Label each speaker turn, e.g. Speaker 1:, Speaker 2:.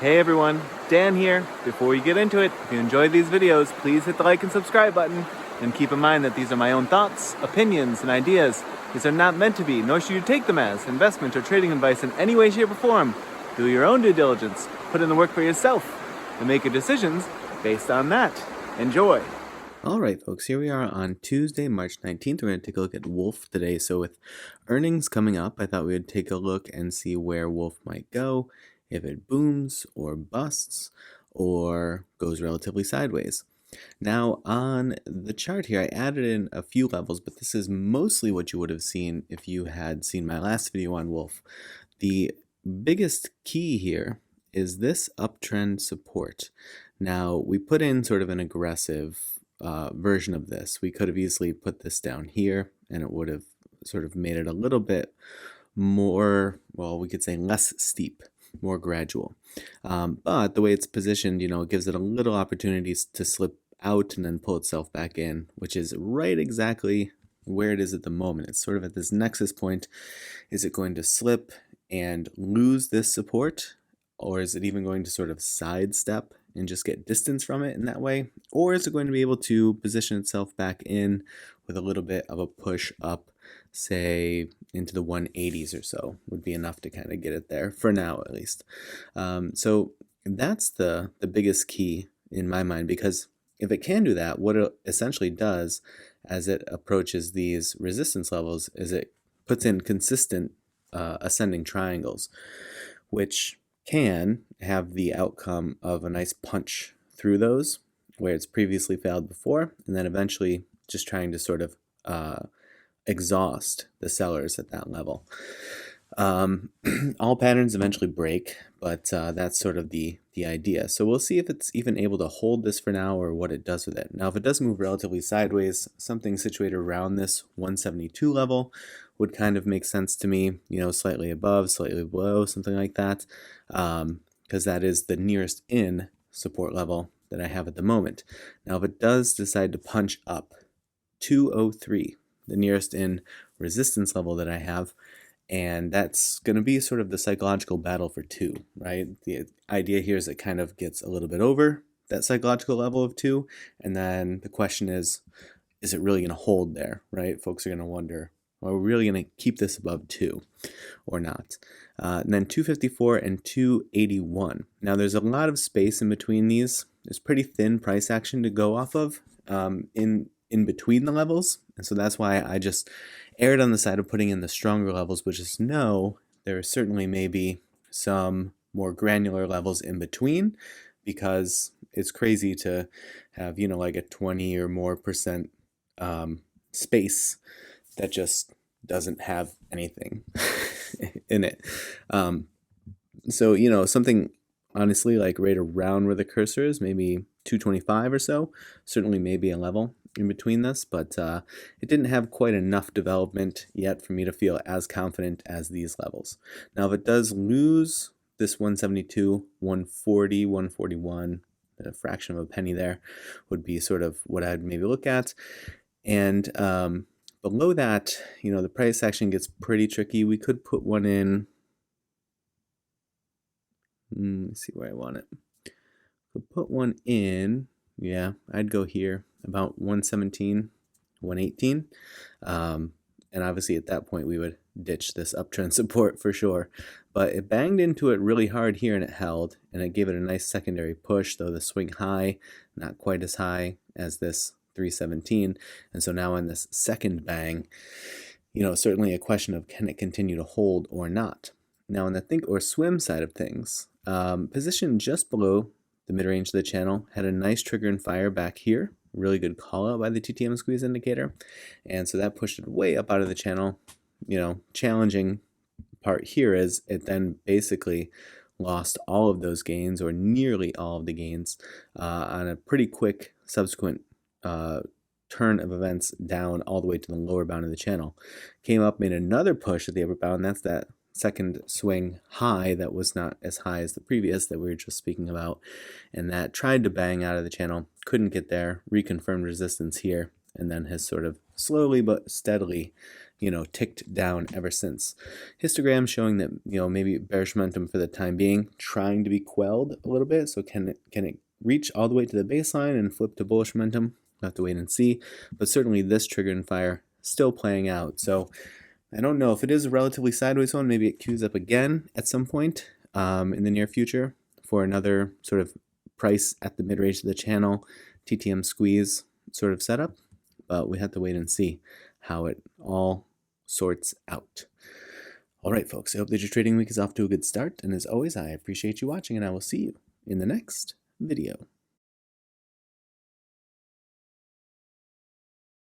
Speaker 1: Hey everyone, Dan here. Before we get into it, if you enjoy these videos, please hit the like and subscribe button. And keep in mind that these are my own thoughts, opinions, and ideas. These are not meant to be, nor should you take them as, investment or trading advice in any way, shape, or form. Do your own due diligence, put in the work for yourself, and make your decisions based on that. Enjoy. All right, folks, here we are on Tuesday, March 19th. We're going to take a look at WULF today. So with earnings coming up, I thought we would take a look and see where WULF might go, if it booms or busts or goes relatively sideways. Now on the chart here, I added in a few levels, but this is mostly what you would have seen if you had seen my last video on WULF. The biggest key here is this uptrend support. Now we put in sort of an aggressive version of this. We could have easily put this down here and it would have sort of made it a little bit more, well, we could say less steep, more gradual. But the way it's positioned, it gives it a little opportunities to slip out and then pull itself back in, which is right exactly where it is at the moment. It's sort of at this nexus point. Is it going to slip and lose this support? Or is it even going to sort of sidestep and just get distance from it in that way? Or is it going to be able to position itself back in with a little bit of a push up, say into the 180s or so would be enough to kind of get it there, for now at least. So that's the biggest key in my mind, because if it can do that, what it essentially does as it approaches these resistance levels is it puts in consistent ascending triangles, which can have the outcome of a nice punch through those where it's previously failed before, and then eventually just trying to sort of exhaust the sellers at that level. All patterns eventually break, but that's sort of the idea. So we'll see if it's even able to hold this for now or what it does with it. Now, if it does move relatively sideways, something situated around this 172 level would kind of make sense to me, slightly above, slightly below, something like that, because that is the nearest in support level that I have at the moment. Now, if it does decide to punch up 203, the nearest in resistance level that I have, and that's going to be sort of the psychological battle for 2, right? The idea here is it kind of gets a little bit over that psychological level of 2, and then the question is it really going to hold there, right? Folks are going to wonder, are we really going to keep this above 2 or not? And then 254 and 281. Now there's a lot of space in between these. There's pretty thin price action to go off of in between the levels, and so that's why I just erred on the side of putting in the stronger levels, which is no, there certainly may be some more granular levels in between, because it's crazy to have like a 20 or more percent space that just doesn't have anything in it. So something honestly like right around where the cursor is, maybe 225 or so, certainly maybe a level in between this, but it didn't have quite enough development yet for me to feel as confident as these levels. Now, if it does lose this 172, 140, 141, a fraction of a penny there would be sort of what I'd maybe look at. And below that, the price action gets pretty tricky. We could put one in. Let's see where I want it. Could put one in. Yeah, I'd go here about 117, 118. And obviously at that point we would ditch this uptrend support for sure. But it banged into it really hard here and it held, and it gave it a nice secondary push, though the swing high, not quite as high as this 317. And so now in this second bang, certainly a question of can it continue to hold or not. Now in the think or swim side of things, position just below the mid-range of the channel, had a nice trigger and fire back here. Really good call out by the TTM squeeze indicator. And so that pushed it way up out of the channel. Challenging part here is it then basically lost all of those gains, or nearly all of the gains, on a pretty quick subsequent turn of events down all the way to the lower bound of the channel. Came up, made another push at the upper bound. That's that second swing high that was not as high as the previous that we were just speaking about, and that tried to bang out of the channel, couldn't get there, reconfirmed resistance here, and then has sort of slowly but steadily ticked down ever since. Histogram showing that, maybe bearish momentum for the time being, trying to be quelled a little bit. So can it reach all the way to the baseline and flip to bullish momentum? We'll have to wait and see. But certainly this trigger and fire still playing out. So I don't know if it is a relatively sideways one. Maybe it queues up again at some point in the near future for another sort of price at the mid-range of the channel, TTM squeeze sort of setup. But we have to wait and see how it all sorts out. All right, folks, I hope that your trading week is off to a good start. And as always, I appreciate you watching, and I will see you in the next video.